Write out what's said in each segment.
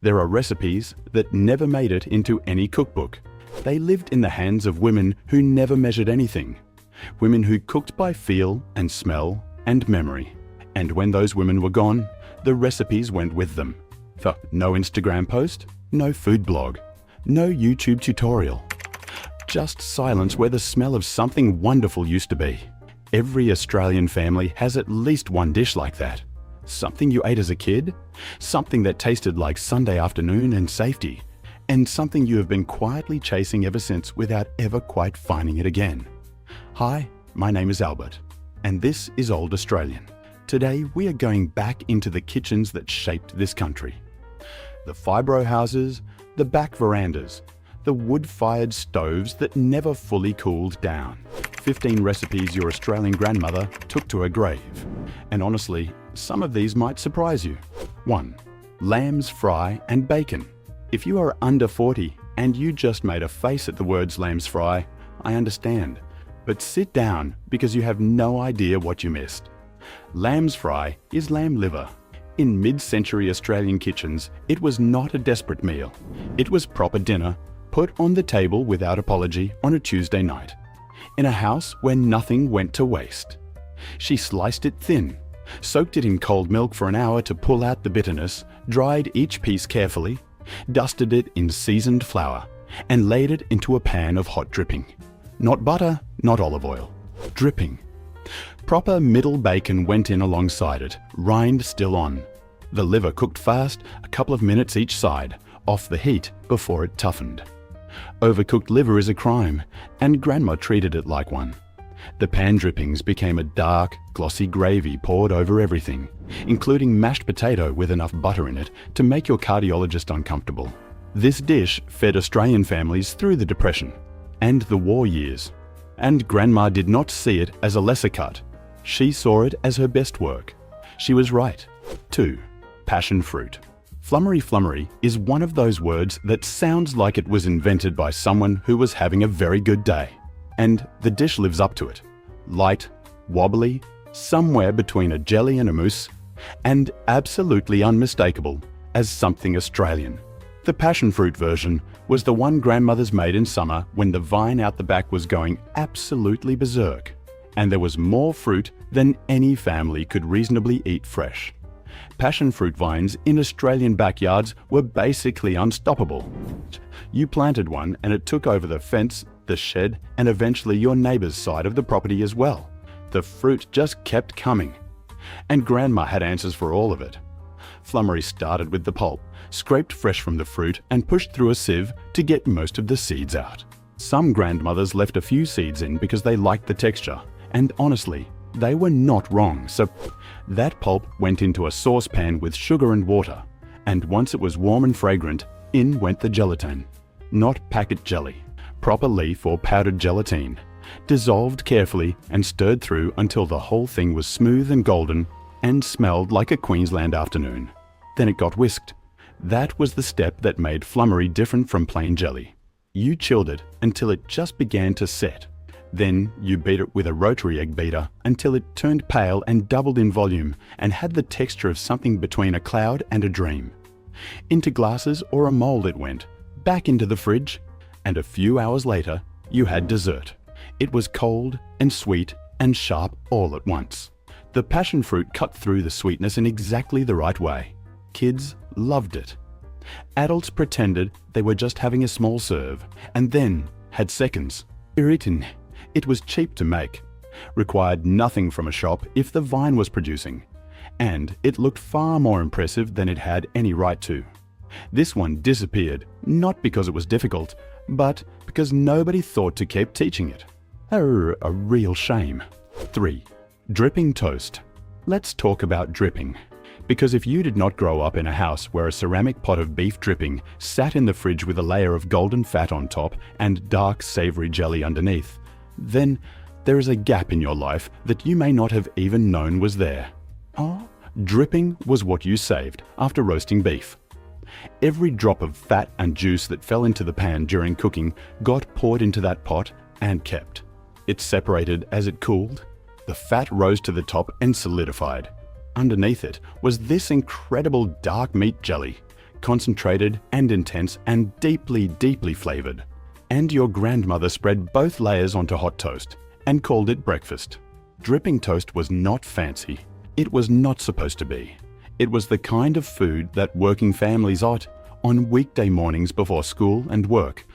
There are recipes that never made it into any cookbook. They lived in the hands of women who never measured anything. Women who cooked by feel and smell and memory. And when those women were gone, the recipes went with them. So, no Instagram post, no food blog, no YouTube tutorial. Just silence where the smell of something wonderful used to be. Every Australian family has at least one dish like that. Something you ate as a kid, something that tasted like Sunday afternoon and safety, and something you have been quietly chasing ever since without ever quite finding it again. Hi, my name is Albert, and this is Old Australian. Today we are going back into the kitchens that shaped this country. The fibro houses, the back verandas, the wood-fired stoves that never fully cooled down. 15 recipes your Australian grandmother took to her grave. And honestly, some of these might surprise you. 1. Lamb's fry and bacon. If you are under 40 and you just made a face at the words lamb's fry, I understand. But sit down because you have no idea what you missed. Lamb's fry is lamb liver. In mid-century Australian kitchens, it was not a desperate meal. It was proper dinner, put on the table without apology on a Tuesday night, in a house where nothing went to waste. She sliced it thin, soaked it in cold milk for an hour to pull out the bitterness, dried each piece carefully, dusted it in seasoned flour, and laid it into a pan of hot dripping. Not butter, not olive oil. Dripping. Proper middle bacon went in alongside it, rind still on. The liver cooked fast, a couple of minutes each side, off the heat before it toughened. Overcooked liver is a crime, and Grandma treated it like one. The pan drippings became a dark, glossy gravy poured over everything, including mashed potato with enough butter in it to make your cardiologist uncomfortable. This dish fed Australian families through the Depression and the war years. And Grandma did not see it as a lesser cut. She saw it as her best work. She was right. 2. Passion fruit. Flummery is one of those words that sounds like it was invented by someone who was having a very good day. And the dish lives up to it. Light, wobbly, somewhere between a jelly and a mousse, and absolutely unmistakable as something Australian. The passion fruit version was the one grandmothers made in summer when the vine out the back was going absolutely berserk, and there was more fruit than any family could reasonably eat fresh. Passion fruit vines in Australian backyards were basically unstoppable. You planted one and it took over the fence, the shed, and eventually your neighbour's side of the property as well. The fruit just kept coming. And Grandma had answers for all of it. Flummery started with the pulp, scraped fresh from the fruit and pushed through a sieve to get most of the seeds out. Some grandmothers left a few seeds in because they liked the texture, and honestly, they were not wrong, so that pulp went into a saucepan with sugar and water, and once it was warm and fragrant, in went the gelatin. Not packet jelly, proper leaf or powdered gelatine, dissolved carefully and stirred through until the whole thing was smooth and golden and smelled like a Queensland afternoon. Then it got whisked. That was the step that made flummery different from plain jelly. You chilled it until it just began to set. Then you beat it with a rotary egg beater until it turned pale and doubled in volume and had the texture of something between a cloud and a dream. Into glasses or a mold it went, back into the fridge, and a few hours later you had dessert. It was cold and sweet and sharp all at once. The passion fruit cut through the sweetness in exactly the right way. Kids loved it. Adults pretended they were just having a small serve and then had seconds. Irritin. It was cheap to make, required nothing from a shop if the vine was producing, and it looked far more impressive than it had any right to. This one disappeared, not because it was difficult, but because nobody thought to keep teaching it. A real shame. 3. Dripping toast. Let's talk about dripping. Because if you did not grow up in a house where a ceramic pot of beef dripping sat in the fridge with a layer of golden fat on top and dark savory jelly underneath, then there is a gap in your life that you may not have even known was there. Dripping was what you saved after roasting beef. Every drop of fat and juice that fell into the pan during cooking got poured into that pot and kept. It separated as it cooled. The fat rose to the top and solidified. Underneath it was this incredible dark meat jelly, concentrated and intense and deeply, deeply flavored. And your grandmother spread both layers onto hot toast and called it breakfast. Dripping toast was not fancy. It was not supposed to be. It was the kind of food that working families ate on weekday mornings before school and work,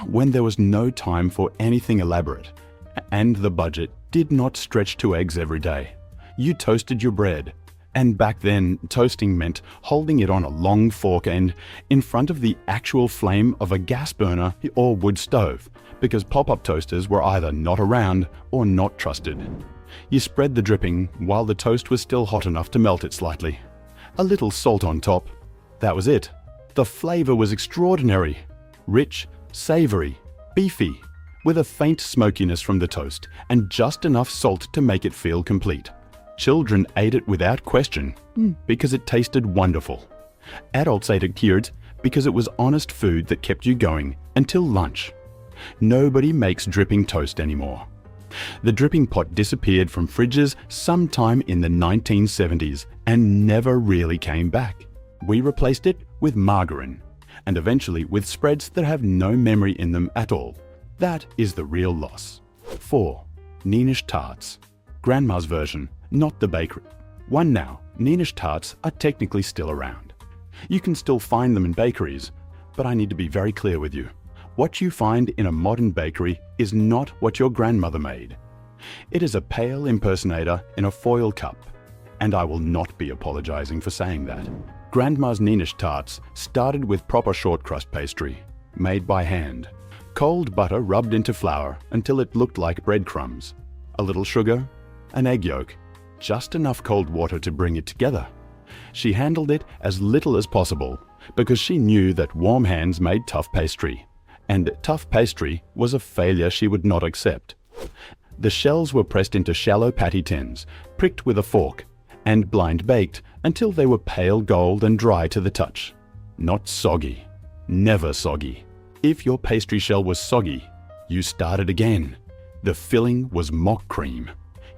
when there was no time for anything elaborate, and the budget did not stretch to eggs every day. You toasted your bread, and back then toasting meant holding it on a long fork end in front of the actual flame of a gas burner or wood stove, because pop-up toasters were either not around or not trusted. You spread the dripping while the toast was still hot enough to melt it slightly. A little salt on top. That was it. The flavor was extraordinary. Rich, savory, beefy, with a faint smokiness from the toast and just enough salt to make it feel complete. Children ate it without question because it tasted wonderful. Adults ate it cured because it was honest food that kept you going until lunch. Nobody makes dripping toast anymore. The dripping pot disappeared from fridges sometime in the 1970s and never really came back. We replaced it with margarine, and eventually with spreads that have no memory in them at all. That is the real loss. 4. Neenish tarts. Grandma's version, not the bakery. 1 now, neenish tarts are technically still around. You can still find them in bakeries, but I need to be very clear with you. What you find in a modern bakery is not what your grandmother made. It is a pale impersonator in a foil cup, and I will not be apologizing for saying that. Grandma's neenish tarts started with proper short crust pastry, made by hand. Cold butter rubbed into flour until it looked like breadcrumbs. A little sugar, an egg yolk, just enough cold water to bring it together. She handled it as little as possible because she knew that warm hands made tough pastry, and tough pastry was a failure she would not accept. The shells were pressed into shallow patty tins, pricked with a fork, and blind baked until they were pale gold and dry to the touch. Not soggy. Never soggy. If your pastry shell was soggy, you started again. The filling was mock cream.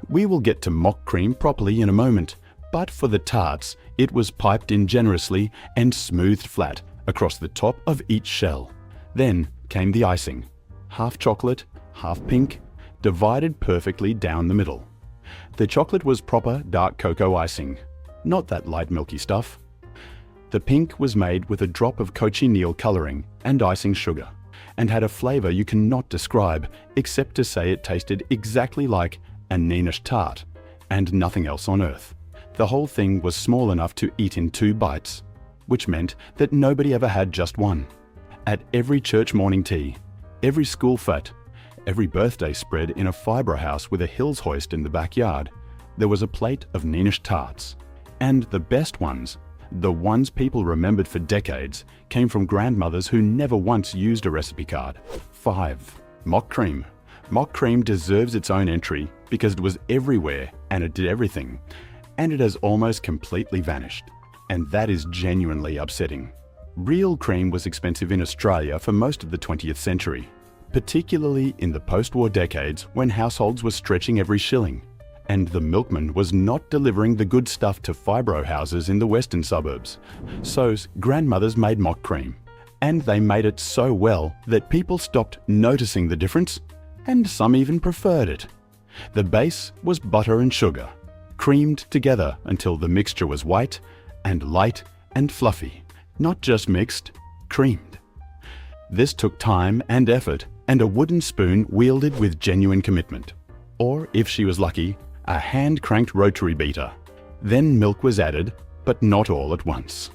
We will get to mock cream properly in a moment, but for the tarts, it was piped in generously and smoothed flat across the top of each shell. Then came the icing. Half chocolate, half pink, divided perfectly down the middle. The chocolate was proper dark cocoa icing, not that light milky stuff. The pink was made with a drop of cochineal coloring and icing sugar, and had a flavor you cannot describe except to say it tasted exactly like a neenish tart, and nothing else on earth. The whole thing was small enough to eat in 2 bites, which meant that nobody ever had just one. At every church morning tea, every school fete, every birthday spread in a fibro house with a Hills hoist in the backyard, there was a plate of neenish tarts. And the best ones, the ones people remembered for decades, came from grandmothers who never once used a recipe card. 5. Mock cream. Mock cream deserves its own entry because it was everywhere and it did everything, and it has almost completely vanished. And that is genuinely upsetting. Real cream was expensive in Australia for most of the 20th century, particularly in the post-war decades when households were stretching every shilling, and the milkman was not delivering the good stuff to fibro houses in the western suburbs. So grandmothers made mock cream, and they made it so well that people stopped noticing the difference, and some even preferred it. The base was butter and sugar, creamed together until the mixture was white and light and fluffy. Not just mixed, creamed. This took time and effort and a wooden spoon wielded with genuine commitment. Or, if she was lucky, a hand-cranked rotary beater. Then milk was added, but not all at once.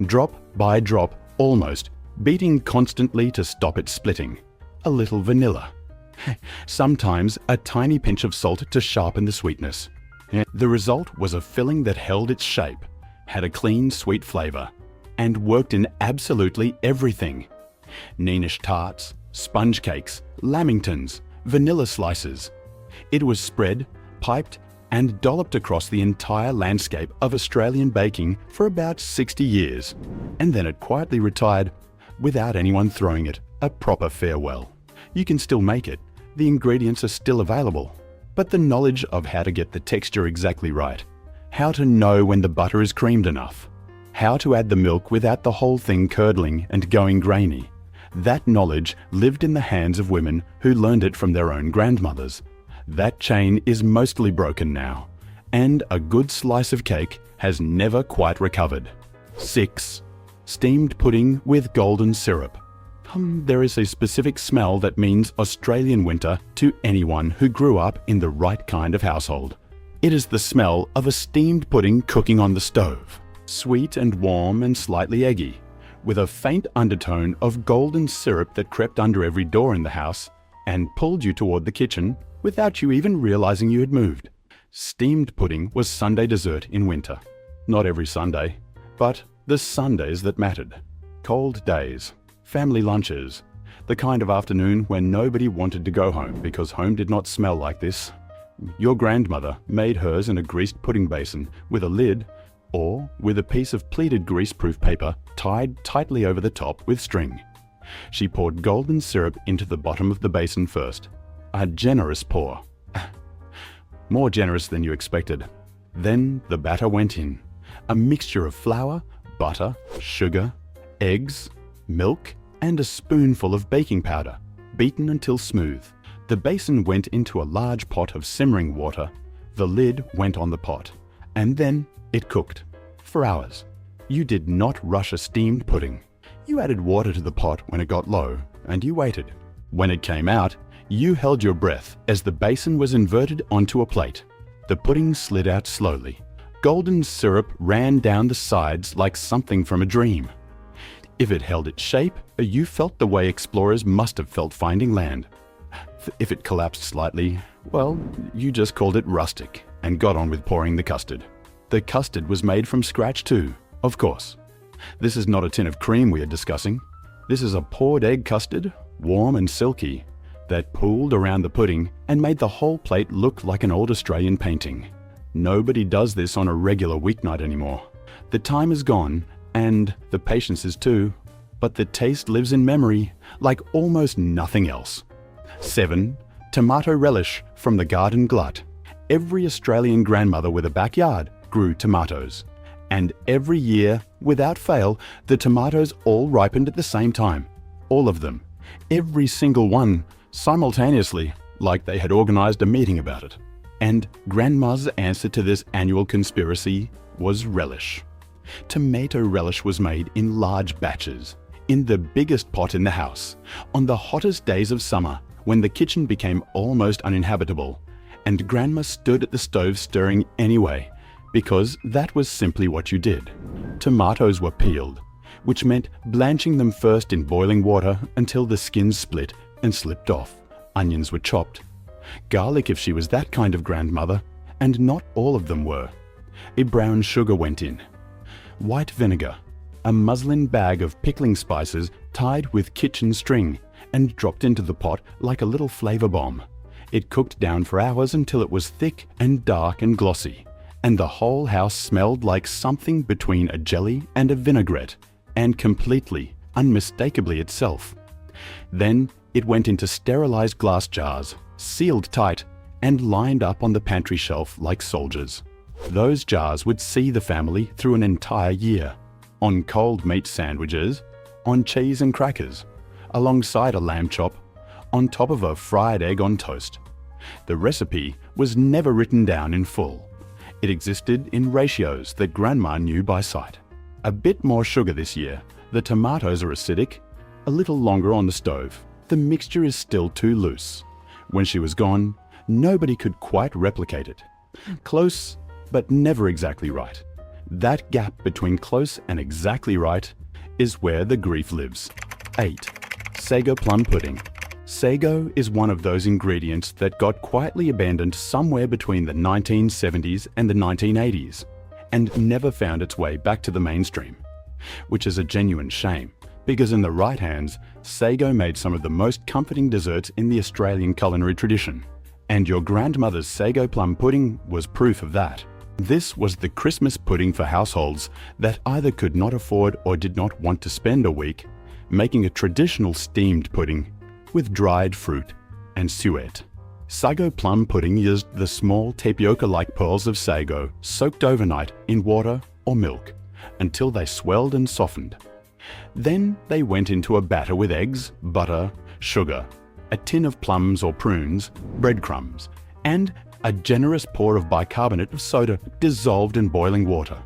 Drop by drop, almost, beating constantly to stop it splitting. A little vanilla. Sometimes a tiny pinch of salt to sharpen the sweetness. The result was a filling that held its shape, had a clean, sweet flavor, and worked in absolutely everything. Neenish tarts, sponge cakes, lamingtons, vanilla slices. It was spread, piped, and dolloped across the entire landscape of Australian baking for about 60 years, and then it quietly retired without anyone throwing it a proper farewell. You can still make it, the ingredients are still available, but the knowledge of how to get the texture exactly right, how to know when the butter is creamed enough, how to add the milk without the whole thing curdling and going grainy. That knowledge lived in the hands of women who learned it from their own grandmothers. That chain is mostly broken now, and a good slice of cake has never quite recovered. 6. Steamed pudding with golden syrup. There is a specific smell that means Australian winter to anyone who grew up in the right kind of household. It is the smell of a steamed pudding cooking on the stove. Sweet and warm and slightly eggy, with a faint undertone of golden syrup that crept under every door in the house and pulled you toward the kitchen without you even realizing you had moved. Steamed pudding was Sunday dessert in winter. Not every Sunday, but the Sundays that mattered. Cold days, family lunches, the kind of afternoon when nobody wanted to go home because home did not smell like this. Your grandmother made hers in a greased pudding basin with a lid, or with a piece of pleated greaseproof paper tied tightly over the top with string. She poured golden syrup into the bottom of the basin first. A generous pour. More generous than you expected. Then the batter went in. A mixture of flour, butter, sugar, eggs, milk, and a spoonful of baking powder, beaten until smooth. The basin went into a large pot of simmering water. The lid went on the pot, and then it cooked for hours. You did not rush a steamed pudding. You added water to the pot when it got low, and you waited. When it came out, you held your breath as the basin was inverted onto a plate. The pudding slid out slowly. Golden syrup ran down the sides like something from a dream. If it held its shape, you felt the way explorers must have felt finding land. If it collapsed slightly, well, you just called it rustic and got on with pouring the custard. The custard was made from scratch too, of course. This is not a tin of cream we are discussing. This is a poured egg custard, warm and silky, that pooled around the pudding and made the whole plate look like an old Australian painting. Nobody does this on a regular weeknight anymore. The time is gone, and the patience is too, but the taste lives in memory like almost nothing else. 7. Tomato relish from the garden glut. Every Australian grandmother with a backyard grew tomatoes. And every year, without fail, the tomatoes all ripened at the same time. All of them. Every single one, simultaneously, like they had organized a meeting about it. And Grandma's answer to this annual conspiracy was relish. Tomato relish was made in large batches, in the biggest pot in the house, on the hottest days of summer, when the kitchen became almost uninhabitable, and Grandma stood at the stove stirring anyway, because that was simply what you did. Tomatoes were peeled, which meant blanching them first in boiling water until the skins split and slipped off. Onions were chopped. Garlic if she was that kind of grandmother, and not all of them were. A brown sugar went in. White vinegar, a muslin bag of pickling spices tied with kitchen string and dropped into the pot like a little flavor bomb. It cooked down for hours until it was thick and dark and glossy, and the whole house smelled like something between a jelly and a vinaigrette, and completely, unmistakably itself. Then it went into sterilized glass jars, sealed tight, and lined up on the pantry shelf like soldiers. Those jars would see the family through an entire year, on cold meat sandwiches, on cheese and crackers, alongside a lamb chop, on top of a fried egg on toast. The recipe was never written down in full. It existed in ratios that Grandma knew by sight. A bit more sugar this year. The tomatoes are acidic. A little longer on the stove. The mixture is still too loose. When she was gone, nobody could quite replicate it. Close, but never exactly right. That gap between close and exactly right is where the grief lives. 8. Sago plum pudding. Sago is one of those ingredients that got quietly abandoned somewhere between the 1970s and the 1980s, and never found its way back to the mainstream, which is a genuine shame, because in the right hands, sago made some of the most comforting desserts in the Australian culinary tradition, and your grandmother's sago plum pudding was proof of that. This was the Christmas pudding for households that either could not afford or did not want to spend a week making a traditional steamed pudding with dried fruit and suet. Sago plum pudding used the small tapioca-like pearls of sago soaked overnight in water or milk, until they swelled and softened. Then they went into a batter with eggs, butter, sugar, a tin of plums or prunes, breadcrumbs, and a generous pour of bicarbonate of soda dissolved in boiling water,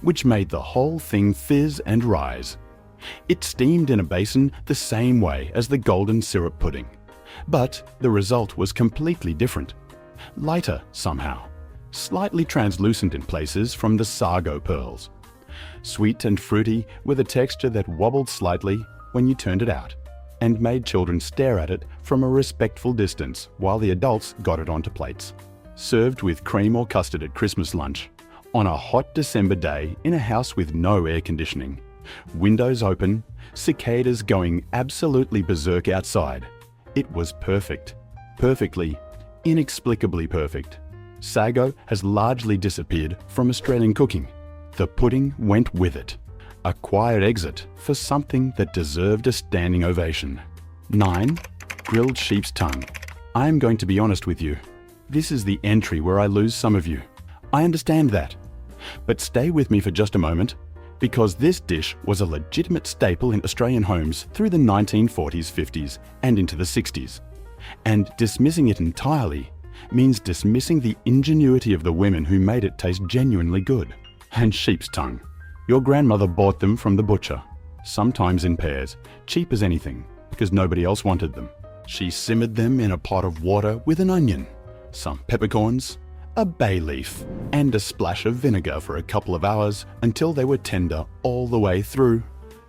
which made the whole thing fizz and rise. It steamed in a basin the same way as the golden syrup pudding, but the result was completely different. Lighter somehow, slightly translucent in places from the Sago pearls. Sweet and fruity with a texture that wobbled slightly when you turned it out, and made children stare at it from a respectful distance while the adults got it onto plates. Served with cream or custard at Christmas lunch, on a hot December day in a house with no air conditioning. Windows open, cicadas going absolutely berserk outside. It was perfect. Perfectly, inexplicably perfect. Sago has largely disappeared from Australian cooking. The pudding went with it. A quiet exit for something that deserved a standing ovation. 9. Grilled sheep's tongue. I am going to be honest with you. This is the entry where I lose some of you. I understand that. But stay with me for just a moment, because this dish was a legitimate staple in Australian homes through the 1940s, 50s, and into the 60s. And dismissing it entirely means dismissing the ingenuity of the women who made it taste genuinely good. And sheep's tongue. Your grandmother bought them from the butcher, sometimes in pairs, cheap as anything, because nobody else wanted them. She simmered them in a pot of water with an onion, some peppercorns, a bay leaf, and a splash of vinegar for a couple of hours until they were tender all the way through.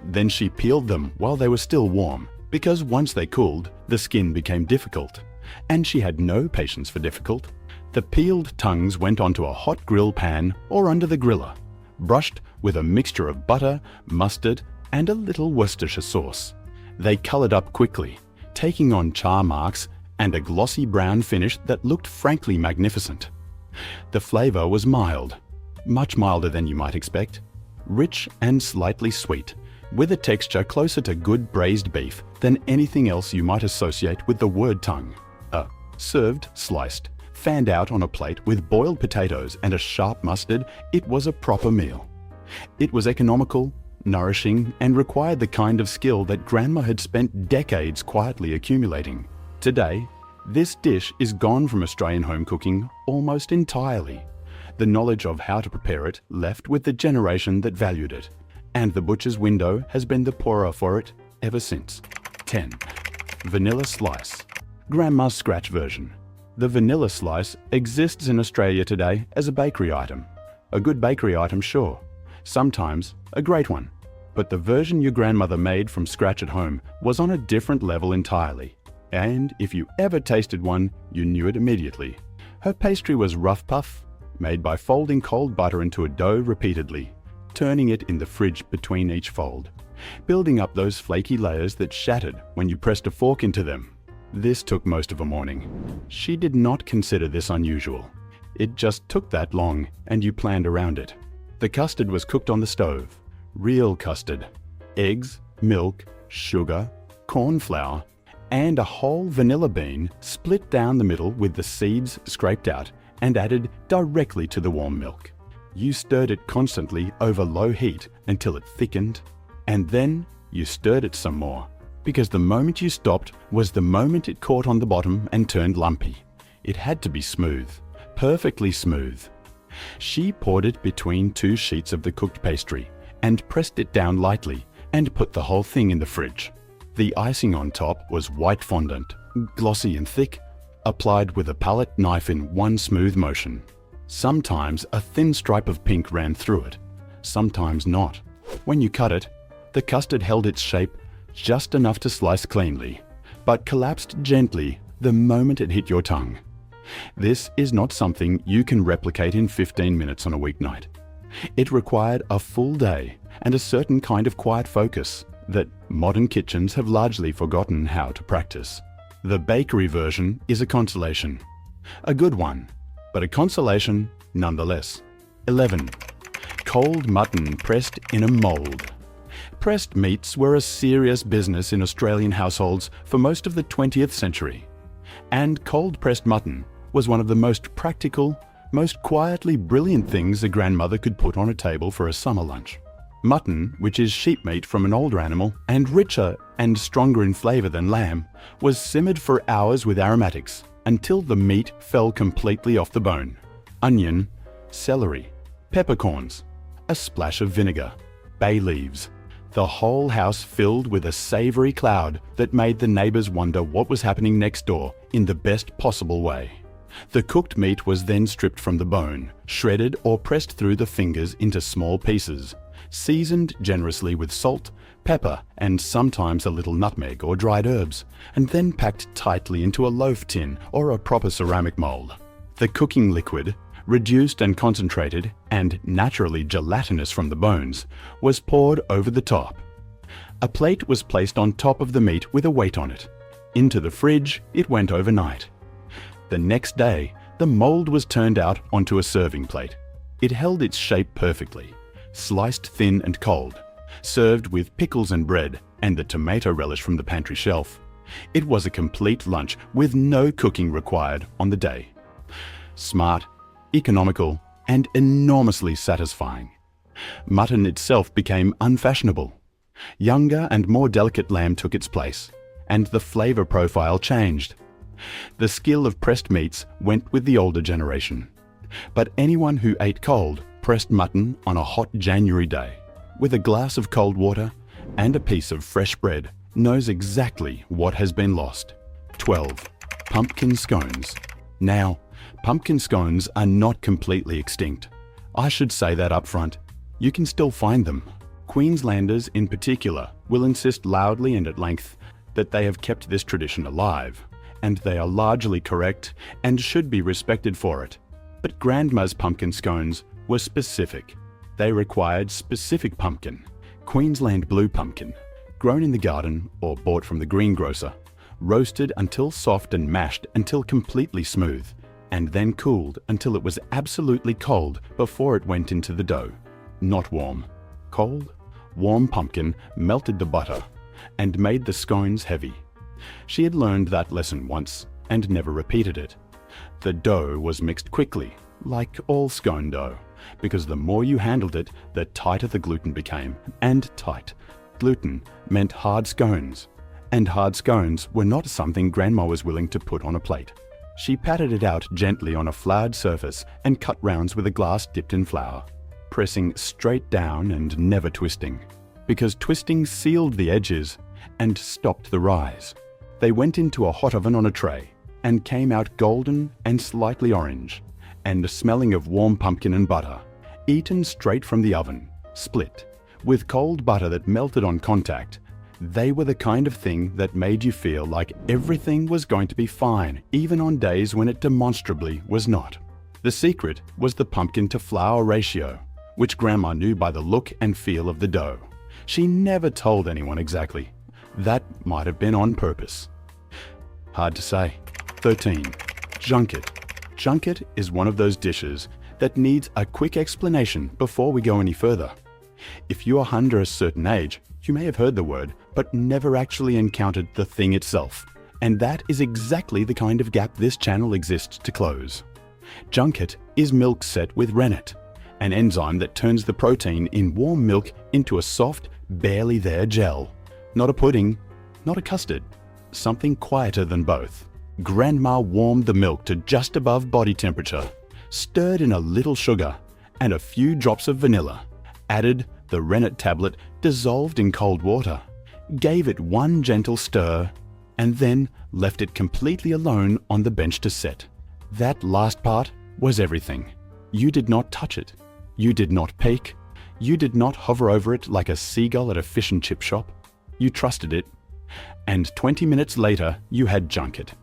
Then she peeled them while they were still warm, because once they cooled, the skin became difficult, and she had no patience for difficult. The peeled tongues went onto a hot grill pan or under the griller, brushed with a mixture of butter, mustard, and a little Worcestershire sauce. They coloured up quickly, taking on char marks and a glossy brown finish that looked frankly magnificent. The flavour was mild, much milder than you might expect, rich and slightly sweet, with a texture closer to good braised beef than anything else you might associate with the word tongue. Served sliced, fanned out on a plate with boiled potatoes and a sharp mustard, it was a proper meal. It was economical, nourishing, and required the kind of skill that Grandma had spent decades quietly accumulating. Today, this dish is gone from Australian home cooking almost entirely. The knowledge of how to prepare it left with the generation that valued it, and the butcher's window has been the poorer for it ever since. 10. Vanilla slice. Grandma's scratch version. The vanilla slice exists in Australia today as a bakery item. A good bakery item, sure. Sometimes a great one. But the version your grandmother made from scratch at home was on a different level entirely. And if you ever tasted one, you knew it immediately. Her pastry was rough puff, made by folding cold butter into a dough repeatedly, turning it in the fridge between each fold, building up those flaky layers that shattered when you pressed a fork into them. This took most of a morning. She did not consider this unusual. It just took that long, and you planned around it. The custard was cooked on the stove. Real custard. Eggs, milk, sugar, corn flour, and a whole vanilla bean split down the middle with the seeds scraped out and added directly to the warm milk. You stirred it constantly over low heat until it thickened, and then you stirred it some more, because the moment you stopped was the moment it caught on the bottom and turned lumpy. It had to be smooth, perfectly smooth. She poured it between 2 sheets of the cooked pastry and pressed it down lightly and put the whole thing in the fridge. The icing on top was white fondant, glossy and thick, applied with a palette knife in one smooth motion. Sometimes a thin stripe of pink ran through it, sometimes not. When you cut it, the custard held its shape just enough to slice cleanly, but collapsed gently the moment it hit your tongue. This is not something you can replicate in 15 minutes on a weeknight. It required a full day and a certain kind of quiet focus that modern kitchens have largely forgotten how to practice. The bakery version is a consolation. A good one, but a consolation nonetheless. 11. Cold mutton pressed in a mould. Pressed meats were a serious business in Australian households for most of the 20th century. And cold-pressed mutton was one of the most practical, most quietly brilliant things a grandmother could put on a table for a summer lunch. Mutton, which is sheep meat from an older animal and richer and stronger in flavor than lamb, was simmered for hours with aromatics until the meat fell completely off the bone. Onion, celery, peppercorns, a splash of vinegar, bay leaves. The whole house filled with a savory cloud that made the neighbors wonder what was happening next door in the best possible way. The cooked meat was then stripped from the bone, shredded or pressed through the fingers into small pieces, seasoned generously with salt, pepper, and sometimes a little nutmeg or dried herbs, and then packed tightly into a loaf tin or a proper ceramic mold. The cooking liquid, reduced and concentrated and naturally gelatinous from the bones, was poured over the top. A plate was placed on top of the meat with a weight on it. Into the fridge it went overnight. The next day, the mold was turned out onto a serving plate. It held its shape perfectly, sliced thin and cold, served with pickles and bread and the tomato relish from the pantry shelf. It was a complete lunch with no cooking required on the day. Smart, economical, and enormously satisfying. Mutton itself became unfashionable. Younger and more delicate lamb took its place, and the flavor profile changed. The skill of pressed meats went with the older generation. But anyone who ate cold, pressed mutton on a hot January day, with a glass of cold water and a piece of fresh bread, knows exactly what has been lost. 12. Pumpkin scones. Now, pumpkin scones are not completely extinct. I should say that up front. You can still find them. Queenslanders in particular will insist loudly and at length that they have kept this tradition alive, and they are largely correct and should be respected for it. But Grandma's pumpkin scones were specific. They required specific pumpkin, Queensland blue pumpkin, grown in the garden or bought from the greengrocer, roasted until soft and mashed until completely smooth, and then cooled until it was absolutely cold before it went into the dough. Not warm. Cold, warm pumpkin melted the butter and made the scones heavy. She had learned that lesson once and never repeated it. The dough was mixed quickly, like all scone dough, because the more you handled it, the tighter the gluten became, and tight. Gluten meant hard scones, and hard scones were not something Grandma was willing to put on a plate. She patted it out gently on a floured surface and cut rounds with a glass dipped in flour, pressing straight down and never twisting, because twisting sealed the edges and stopped the rise. They went into a hot oven on a tray and came out golden and slightly orange, and smelling of warm pumpkin and butter, eaten straight from the oven, split, with cold butter that melted on contact. They were the kind of thing that made you feel like everything was going to be fine, even on days when it demonstrably was not. The secret was the pumpkin to flour ratio, which Grandma knew by the look and feel of the dough. She never told anyone exactly. That might have been on purpose. Hard to say. 13. Junket. Junket is one of those dishes that needs a quick explanation before we go any further. If you are under a certain age, you may have heard the word, but never actually encountered the thing itself. And that is exactly the kind of gap this channel exists to close. Junket is milk set with rennet, an enzyme that turns the protein in warm milk into a soft, barely there gel. Not a pudding, not a custard, something quieter than both. Grandma warmed the milk to just above body temperature, stirred in a little sugar and a few drops of vanilla, added the rennet tablet dissolved in cold water, gave it one gentle stir, and then left it completely alone on the bench to set. That last part was everything. You did not touch it. You did not peek. You did not hover over it like a seagull at a fish and chip shop. You trusted it. And 20 minutes later, you had junket.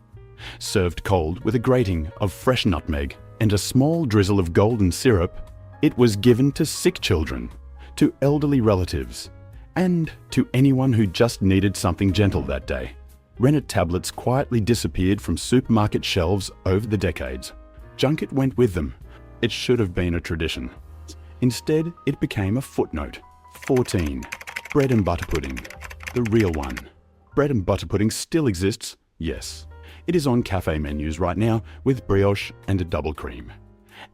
Served cold with a grating of fresh nutmeg and a small drizzle of golden syrup, it was given to sick children, to elderly relatives, and to anyone who just needed something gentle that day. Rennet tablets quietly disappeared from supermarket shelves over the decades. Junket went with them. It should have been a tradition. Instead, it became a footnote. 14. Bread and butter pudding. The real one. Bread and butter pudding still exists, yes. It is on cafe menus right now with brioche and a double cream,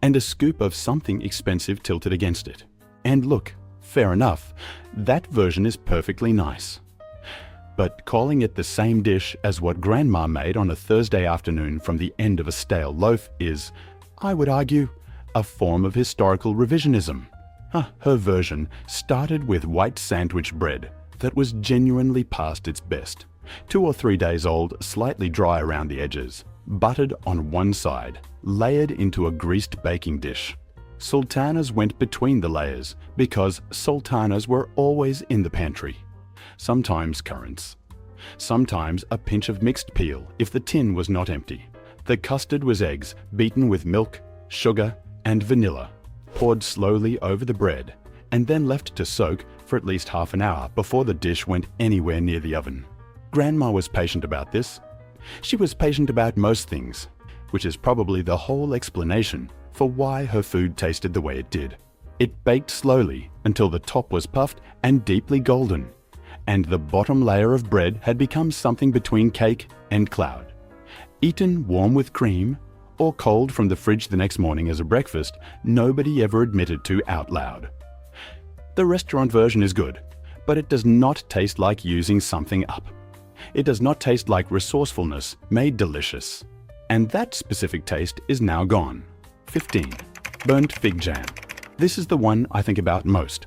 and a scoop of something expensive tilted against it. And look, fair enough, that version is perfectly nice. But calling it the same dish as what Grandma made on a Thursday afternoon from the end of a stale loaf is, I would argue, a form of historical revisionism. Her version started with white sandwich bread that was genuinely past its best. 2 or 3 days old, slightly dry around the edges, buttered on one side, layered into a greased baking dish. Sultanas went between the layers because sultanas were always in the pantry. Sometimes currants. Sometimes a pinch of mixed peel if the tin was not empty. The custard was eggs beaten with milk, sugar, and vanilla, poured slowly over the bread, and then left to soak for at least half an hour before the dish went anywhere near the oven. Grandma was patient about this. She was patient about most things, which is probably the whole explanation for why her food tasted the way it did. It baked slowly until the top was puffed and deeply golden, and the bottom layer of bread had become something between cake and cloud. Eaten warm with cream, or cold from the fridge the next morning as a breakfast, nobody ever admitted to out loud. The restaurant version is good, but it does not taste like using something up. It does not taste like resourcefulness made delicious. And that specific taste is now gone. 15. Burnt fig jam. This is the one I think about most.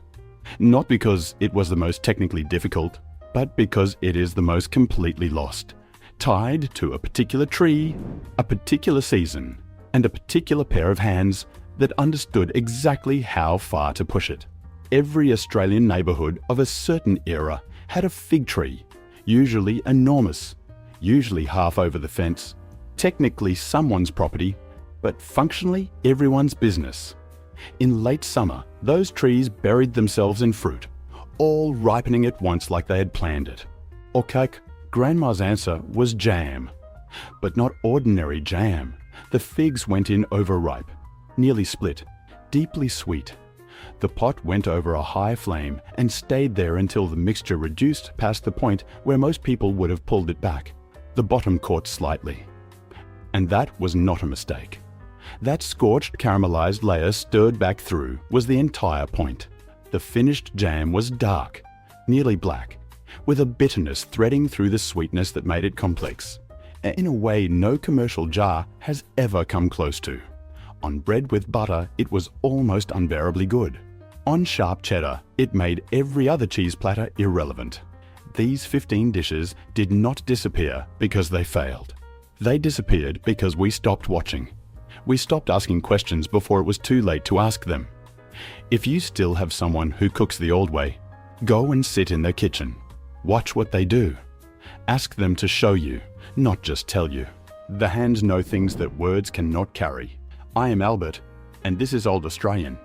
Not because it was the most technically difficult, but because it is the most completely lost. Tied to a particular tree, a particular season, and a particular pair of hands that understood exactly how far to push it. Every Australian neighbourhood of a certain era had a fig tree, usually enormous, usually half over the fence, technically someone's property, but functionally everyone's business. In late summer, those trees buried themselves in fruit, all ripening at once like they had planned it. Or cake. Grandma's answer was jam. But not ordinary jam. The figs went in overripe, nearly split, deeply sweet. The pot went over a high flame and stayed there until the mixture reduced past the point where most people would have pulled it back. The bottom caught slightly. And that was not a mistake. That scorched caramelized layer stirred back through was the entire point. The finished jam was dark, nearly black, with a bitterness threading through the sweetness that made it complex, in a way no commercial jar has ever come close to. On bread with butter, it was almost unbearably good. On sharp cheddar, it made every other cheese platter irrelevant. These 15 dishes did not disappear because they failed. They disappeared because we stopped watching. We stopped asking questions before it was too late to ask them. If you still have someone who cooks the old way, go and sit in their kitchen. Watch what they do. Ask them to show you, not just tell you. The hands know things that words cannot carry. I am Albert, and this is Old Australian.